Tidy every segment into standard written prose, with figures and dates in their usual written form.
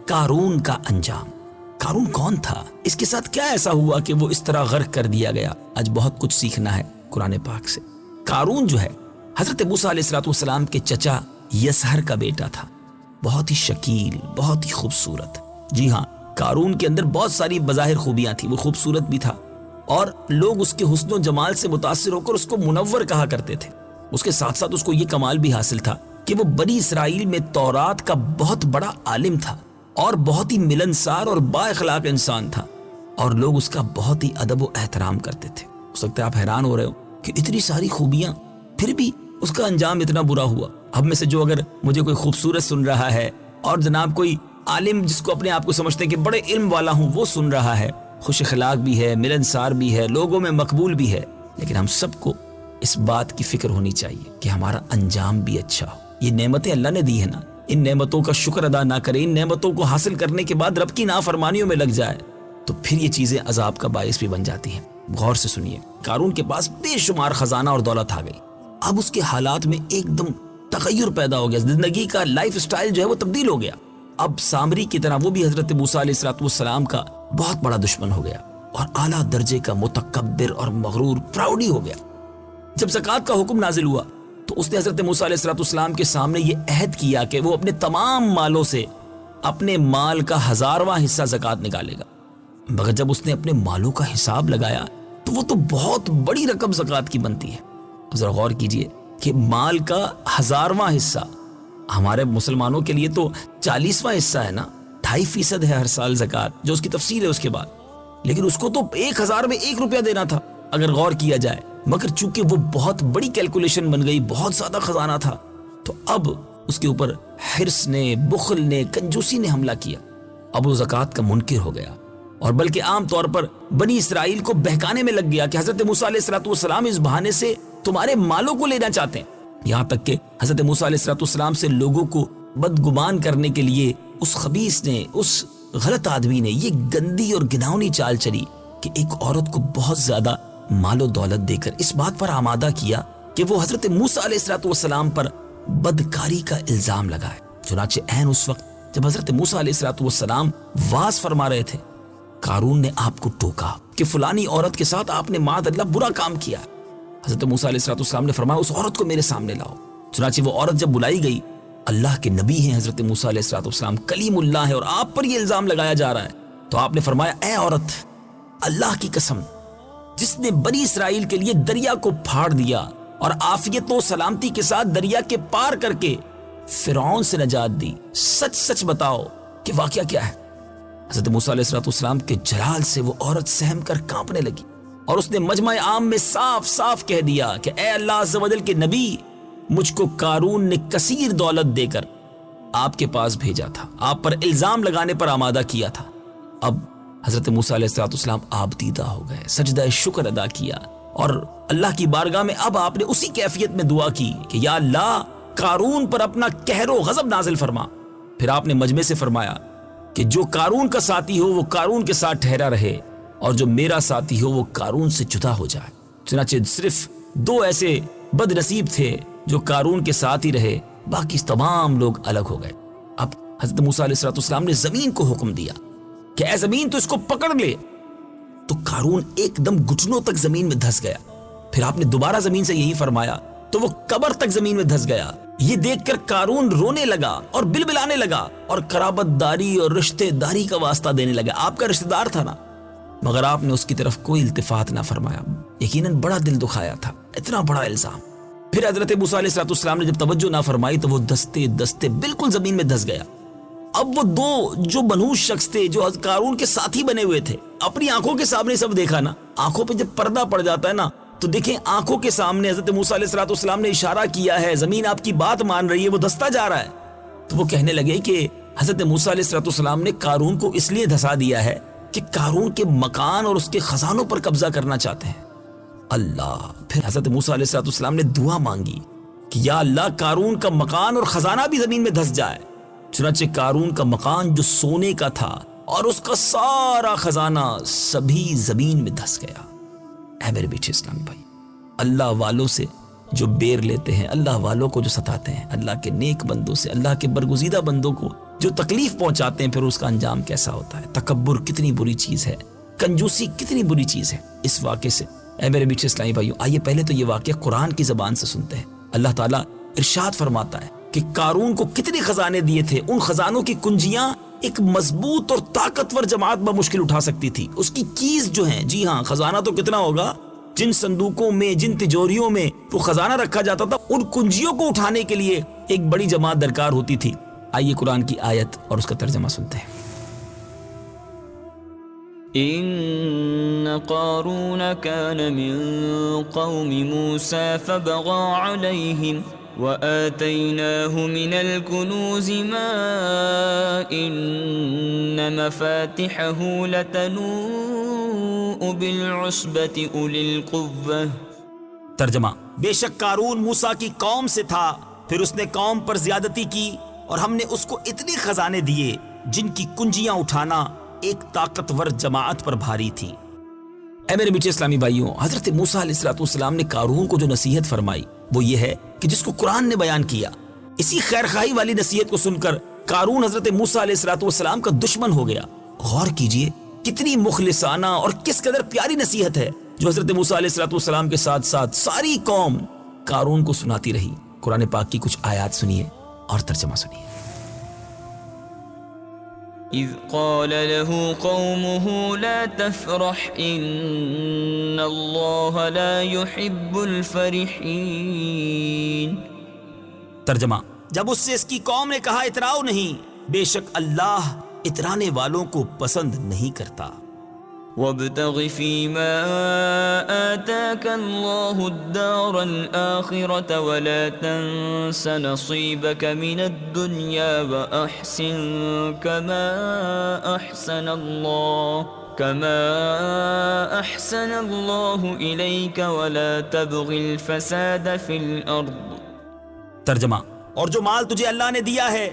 قارون کا انجام۔ قارون کون تھا؟ اس کے ساتھ کیا ایسا ہوا کہ وہ اس طرح غرق کر دیا گیا؟ آج بہت کچھ سیکھنا ہے قرآن پاک سے۔ قارون جو ہے حضرت موسیٰ علیہ السلام کے چچا یسہر کا بیٹا تھا، بہت ہی شکیل، بہت ہی خوبصورت۔ جی ہاں، قارون کے اندر بہت ساری بظاہر خوبیاں تھیں، وہ خوبصورت بھی تھا اور لوگ اس کے حسن و جمال سے متاثر ہو کر اس کو منور کہا کرتے تھے۔ اس کے ساتھ ساتھ اس کو یہ کمال بھی حاصل تھا کہ وہ بنی اسرائیل میں تورات کا بہت بڑا عالم تھا اور بہت ہی ملنسار اور با اخلاق انسان تھا، اور لوگ اس کا بہت ہی ادب و احترام کرتے تھے۔ ہو سکتا ہے آپ حیران ہو رہے ہو کہ اتنی ساری خوبیاں، پھر بھی اس کا انجام اتنا برا ہوا۔ اب میں سے جو اگر مجھے کوئی خوبصورت سن رہا ہے اور جناب کوئی عالم جس کو اپنے آپ کو سمجھتے ہیں کہ بڑے علم والا ہوں وہ سن رہا ہے، خوش اخلاق بھی ہے، ملنسار بھی ہے، لوگوں میں مقبول بھی ہے، لیکن ہم سب کو اس بات کی فکر ہونی چاہیے کہ ہمارا انجام بھی اچھا ہو۔ یہ نعمتیں اللہ نے دی ہیں نا، ان نعمتوں کا شکر ادا نہ کرے، ان نعمتوں کو حاصل کرنے کے بعد رب کی نافرمانیوں میں لگ جائے تو پھر یہ چیزیں عذاب کا باعث بھی بن جاتی ہیں۔ غور سے سنیے، قارون کے پاس بے شمار خزانہ اور دولت آ گئی۔ اب اس کے حالات میں ایک دم تغیر پیدا ہو گیا، زندگی کا لائف سٹائل جو ہے وہ تبدیل ہو گیا۔ اب سامری کی طرح وہ بھی حضرت موسیٰ علیہ السلام کا بہت بڑا دشمن ہو گیا اور اعلیٰ درجے کا متکبر اور مغرور پراؤڈی ہو گیا۔ جب زکوٰۃ کا حکم نازل ہوا تو اس نے حضرت موسیٰ علیہ السلام کے سامنے یہ عہد کیا کہ وہ اپنے تمام مالوں سے اپنے مال کا 1000واں حصہ زکوٰۃ نکالے گا، مگر جب اس نے اپنے مالوں کا حساب لگایا تو وہ تو بہت بڑی رقم زکوٰۃ کی بنتی ہے۔ اب ذرا غور کیجئے کہ مال کا 1000واں حصہ ہمارے مسلمانوں کے لیے تو 40واں حصہ ہے نا، 2.5% ہے ہر سال زکوٰۃ، جو اس کی تفصیل ہے اس کے بعد، لیکن اس کو تو 1000 میں 1 روپیہ دینا تھا اگر غور کیا جائے، مگر چونکہ وہ بہت بڑی کیلکولیشن بن گئی، بہت زیادہ خزانہ تھا، تو اب اس کے اوپر حرص نے، بخل نے، کنجوسی نے حملہ کیا۔ اب وہ زکوٰۃ کا منکر ہو گیا اور بلکہ عام طور پر بنی اسرائیل کو بہکانے میں لگ گیا کہ حضرت موسیٰ علیہ السلام اس بہانے سے تمہارے مالوں کو لینا چاہتے ہیں، یہاں تک کہ حضرت موسیٰ علیہ السلام سے لوگوں کو بدگمان کرنے کے لیے اس خبیث نے، اس غلط آدمی نے یہ گندی اور گناؤنی چال چلی کہ ایک عورت کو بہت زیادہ مال و دولت دے کر اس بات پر آمادہ کیا کہ وہ حضرت موسیٰ علیہ السلام پر بدکاری کا الزام لگائے۔ چنانچہ عین اس وقت جب حضرت موسیٰ علیہ السلام واز فرما رہے تھے، قارون نے آپ کو ٹوکا کہ فلانی عورت کے ساتھ آپ نے معاذ اللہ برا کام کیا۔ حضرت موسیٰ علیہ السلام نے فرمایا اس عورت کو میرے سامنے لاؤ۔ چنانچہ وہ عورت جب بلائی گئی، اللہ کے نبی ہیں حضرت موسیٰ علیہ السلام، کلیم اللہ ہے، اور آپ پر یہ الزام لگایا جا رہا ہے، تو آپ نے فرمایا اے عورت، اللہ کی قسم جس نے بنی اسرائیل کے لیے دریا کو پھاڑ دیا اور عافیت و سلامتی کے ساتھ دریا کے پار کر کے فرعون سے نجات دی، سچ سچ بتاؤ کہ واقعہ کیا ہے؟ حضرت موسیٰ علیہ السلام کے جلال سے وہ عورت سہم کر کانپنے لگی اور اس نے مجمع عام میں صاف صاف کہہ دیا کہ اے اللہ عز و جل کے نبی، مجھ کو قارون نے کثیر دولت دے کر آپ کے پاس بھیجا تھا، آپ پر الزام لگانے پر آمادہ کیا تھا۔ اب حضرت موسیٰ علیہ السلام آپ دیدہ ہو گئے، سجدہ شکر ادا کیا اور اللہ کی بارگاہ میں اب آپ نے اسی کیفیت میں دعا کی کہ یا اللہ قارون پر اپنا قہر و غضب نازل فرما۔ پھر آپ نے مجمع سے فرمایا کہ جو قارون کا ساتھی ہو وہ قارون کے ساتھ ٹھہرا رہے اور جو میرا ساتھی ہو وہ قارون سے جدا ہو جائے۔ چنانچہ صرف 2 ایسے بد نصیب تھے جو قارون کے ساتھ ہی رہے، باقی تمام لوگ الگ ہو گئے۔ اب حضرت موسیٰ علیہ السلام نے زمین کو حکم دیا کہ اے زمین تو اس کو پکڑ لے، تو قارون ایک دم گھٹنوں تک زمین میں دھس گیا۔ پھر آپ نے دوبارہ زمین سے یہی فرمایا تو وہ قبر تک زمین میں دھس گیا۔ یہ دیکھ کر قارون رونے لگا اور بلبلانے لگا اور قرابت داری اور رشتے داری کا واسطہ دینے لگا۔ آپ کا رشتہ دار تھا نا، مگر آپ نے اس کی طرف کوئی التفات نہ فرمایا۔ یقیناً بڑا دل دکھایا تھا، اتنا بڑا الزام۔ پھر حضرت موسیٰ علیہ السلام نے جب توجہ نہ فرمائی تو وہ دستے دستے بالکل زمین میں دھس گیا۔ اب وہ 2 جو منحوس شخص تھے، جو قارون کے ساتھی بنے ہوئے تھے، اپنی آنکھوں کے سامنے سب دیکھا نا، آنکھوں پہ جب پردہ پڑ جاتا ہے نا تو دیکھیں آنکھوں کے سامنے حضرت موسیٰ علیہ السلام نے اشارہ کیا ہے، زمین آپ کی بات مان رہی ہے، وہ دھستا جا رہا ہے۔ تو وہ کہنے لگے کہ حضرت موسیٰ علیہ السلام نے قارون کو اس لیے دھسا دیا ہے کہ قارون کے مکان اور اس کے خزانوں پر قبضہ کرنا چاہتے ہیں۔ اللہ! پھر حضرت موسیٰ علیہ السلام نے دعا مانگی کہ یا اللہ قارون کا مکان اور خزانہ بھی زمین میں دھس جائے۔ چنانچہ قارون کا مکان جو سونے کا تھا اور اس کا سارا خزانہ سبھی زمین میں دھس گیا۔ اے میرے بیٹے اسلامی بھائی، اللہ والوں سے جو بیر لیتے ہیں، اللہ والوں کو جو ستاتے ہیں، اللہ کے نیک بندوں سے، اللہ کے برگزیدہ بندوں کو جو تکلیف پہنچاتے ہیں پھر اس کا انجام کیسا ہوتا ہے. تکبر کتنی بری چیز ہے, کنجوسی کتنی بری چیز ہے. اس واقعے سے اے میرے میٹھے اسلامی بھائیوں, آئیے پہلے تو یہ واقعہ قرآن کی زبان سے سنتے ہیں. اللہ تعالیٰ ارشاد فرماتا ہے کہ قارون کو کتنے خزانے دیے تھے, ان خزانوں کی کنجیاں ایک مضبوط اور طاقتور جماعت بمشکل اٹھا سکتی تھی. اس کی کیز جو ہیں, جی ہاں خزانہ تو کتنا ہوگا, جن صندوقوں میں جن تجوریوں میں وہ خزانہ رکھا جاتا تھا ان کنجیوں کو اٹھانے کے لیے ایک بڑی جماعت درکار ہوتی تھی. آئیے قرآن کی آیت اور اس کا ترجمہ سنتے ہیں. إن قارون كان من قوم موسى فبغى عليهم وآتيناه من الكنوز ما إن مفاتحه لتنوء بالعصبة أولي القوة. ترجمہ, بے شک قارون موسیٰ کی قوم سے تھا, پھر اس نے قوم پر زیادتی کی اور ہم نے اس کو اتنے خزانے دیے جن کی کنجیاں اٹھانا ایک طاقتور جماعت پر بھاری تھی. اے میرے میٹھے اسلامی بھائیوں, حضرت موسیٰ علیہ السلام نے قارون کو جو نصیحت فرمائی وہ یہ ہے کہ جس کو قرآن نے بیان کیا. اسی خیرخواہی والی نصیحت کو سن کر قارون حضرت موسیٰ علیہ السلام کا دشمن ہو گیا. غور کیجئے کتنی مخلصانہ اور کس قدر پیاری نصیحت ہے جو حضرت موسیٰ علیہ السلام کے ساتھ ساتھ ساری قوم قارون کو سناتی رہی. قرآن پاک کی کچھ آیات سنیے اور ترجمہ سنیے. إذ قال له قومه لا تفرح إن الله لا يحب الفرحين. ترجمہ, جب اس سے اس کی قوم نے کہا اتراؤ نہیں, بے شک اللہ اترانے والوں کو پسند نہیں کرتا. وابتغ فيما آتاك الله الدار الآخرة ولا تنس نصيبك من الدنيا وأحسن كما أحسن الله إليك ولا تبغ الفساد في الأرض. ترجمہ, اور جو مال تجھے اللہ نے دیا ہے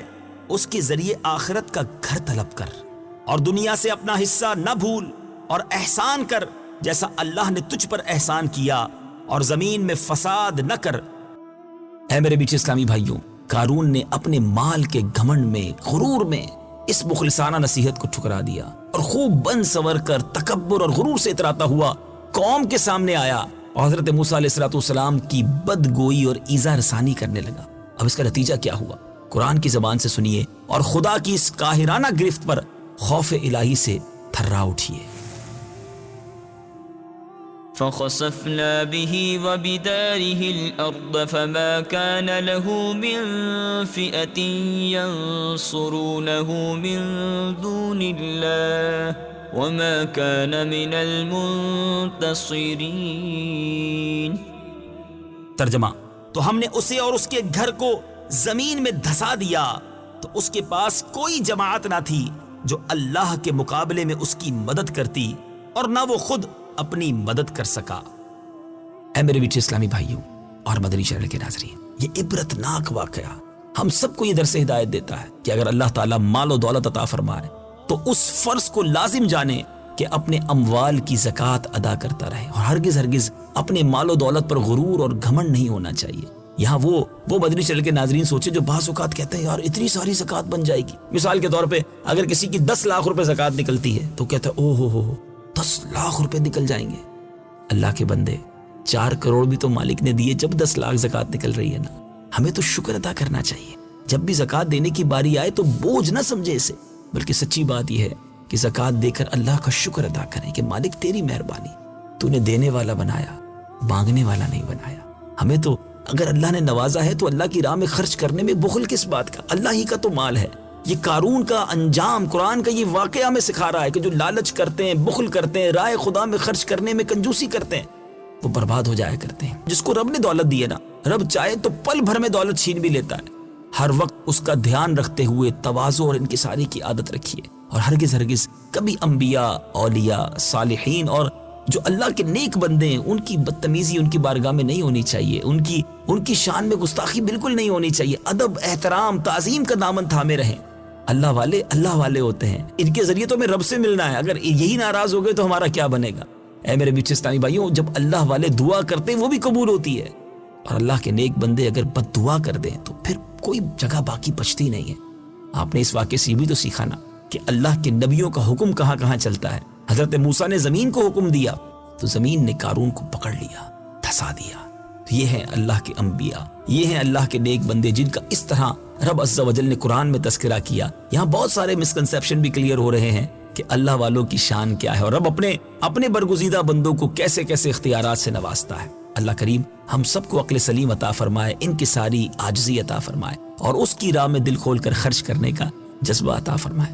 اس کے ذریعے آخرت کا گھر طلب کر اور دنیا سے اپنا حصہ نہ بھول اور احسان کر جیسا اللہ نے تجھ پر احسان کیا, اور زمین میں فساد نہ کر. اے میرے میٹھے اسلامی بھائیوں, قارون نے اپنے مال کے گھمنڈ میں, غرور میں اس مخلصانہ نصیحت کو ٹھکرا دیا اور خوب بن سور کر تکبر اور غرور سے اتراتا ہوا قوم کے سامنے آیا اور حضرت موسیٰ علیہ السلام کی بدگوئی اور ایذا رسانی کرنے لگا. اب اس کا نتیجہ کیا ہوا قرآن کی زبان سے سنیے اور خدا کی اس قاہرانہ گرفت پر خوف الہی سے تھرا اٹھیے. فخسفنا به وبداره الأرض فما كان له من فئة ينصرونه من دون الله وما كان من المنتصرين. ترجمہ, تو ہم نے اسے اور اس کے گھر کو زمین میں دھسا دیا تو اس کے پاس کوئی جماعت نہ تھی جو اللہ کے مقابلے میں اس کی مدد کرتی اور نہ وہ خود اپنی مدد کر سکا. اے میرے میٹھے اسلامی بھائیوں اور مدنی چینل کے ناظرین, یہ عبرتناک واقعہ ہم سب کو یہ درس ہدایت دیتا ہے کہ اگر اللہ تعالیٰ مال و دولت عطا فرمائے تو اس فرض کو لازم جانے کہ اپنے اموال کی زکوٰۃ ادا کرتا رہے اور ہرگز اپنے مال و دولت پر غرور اور گھمنڈ نہیں ہونا چاہیے. یہاں وہ مدنی چینل کے ناظرین سوچے جو بعض اوقات کہتے ہیں یار اتنی ساری زکوٰۃ بن جائے گی. مثال کے طور پہ اگر کسی کی 10 لاکھ روپے زکوٰۃ نکلتی ہے تو کہتا ہے او ہو 10 لاکھ روپے نکل جائیں گے. اللہ کے بندے 4 کروڑ بھی تو مالک نے دیے جب 10 لاکھ زکوٰۃ نکل رہی ہے نا. ہمیں تو شکر ادا کرنا چاہیے. جب بھی زکوٰۃ دینے کی باری آئے تو بوجھ نہ سمجھے اسے, بلکہ سچی بات یہ ہے کہ زکوٰۃ دے کر اللہ کا شکر ادا کریں کہ مالک تیری مہربانی, تو نے دینے والا بنایا, مانگنے والا نہیں بنایا. ہمیں تو اگر اللہ نے نوازا ہے تو اللہ کی راہ میں خرچ کرنے میں بخل کس بات کا, اللہ ہی کا تو مال ہے. یہ قارون کا انجام قرآن کا یہ واقعہ ہمیں سکھا رہا ہے کہ جو لالچ کرتے ہیں, بخل کرتے ہیں, راہ خدا میں خرچ کرنے میں کنجوسی کرتے ہیں, وہ برباد ہو جایا کرتے ہیں. جس کو رب نے دولت دی ہے نا, رب چاہے تو پل بھر میں دولت چھین بھی لیتا ہے. ہر وقت اس کا دھیان رکھتے ہوئے تواضع اور انکساری کی عادت رکھیے اور ہرگز کبھی انبیاء, اولیاء, صالحین اور جو اللہ کے نیک بندے ہیں ان کی بدتمیزی ان کی بارگاہ میں نہیں ہونی چاہیے. ان کی شان میں گستاخی بالکل نہیں ہونی چاہیے. ادب, احترام, تعظیم کا دامن تھامے رہیں. اللہ والے ہوتے ہیں, ان کے ذریعے تو ہمیں رب سے ملنا ہے. اگر یہی ناراض ہو گئے تو ہمارا کیا بنے گا؟ اے میرے میٹھے اسلامی بھائیوں, جب اللہ والے دعا کرتے ہیں وہ بھی قبول ہوتی ہے, اور اللہ کے نیک بندے اگر بد دعا کر دیں تو پھر کوئی جگہ باقی بچتی نہیں ہے. آپ نے اس واقعے سے بھی تو سیکھا نا کہ اللہ کے نبیوں کا حکم کہاں کہاں چلتا ہے. حضرت موسیٰ نے زمین کو حکم دیا تو زمین نے قارون کو پکڑ لیا, دھسا دیا. یہ ہیں اللہ کے انبیاء, یہ ہیں اللہ کے نیک بندے جن کا اس طرح رب عز و جل نے قرآن میں تذکرہ کیا. یہاں بہت سارے مسکنسیپشن بھی کلیئر ہو رہے ہیں کہ اللہ والوں کی شان کیا ہے اور رب اپنے برگزیدہ بندوں کو کیسے کیسے اختیارات سے نوازتا ہے. اللہ کریم ہم سب کو عقل سلیم عطا فرمائے, ان کی ساری عاجزی عطا فرمائے اور اس کی راہ میں دل کھول کر خرچ کرنے کا جذبہ عطا فرمائے.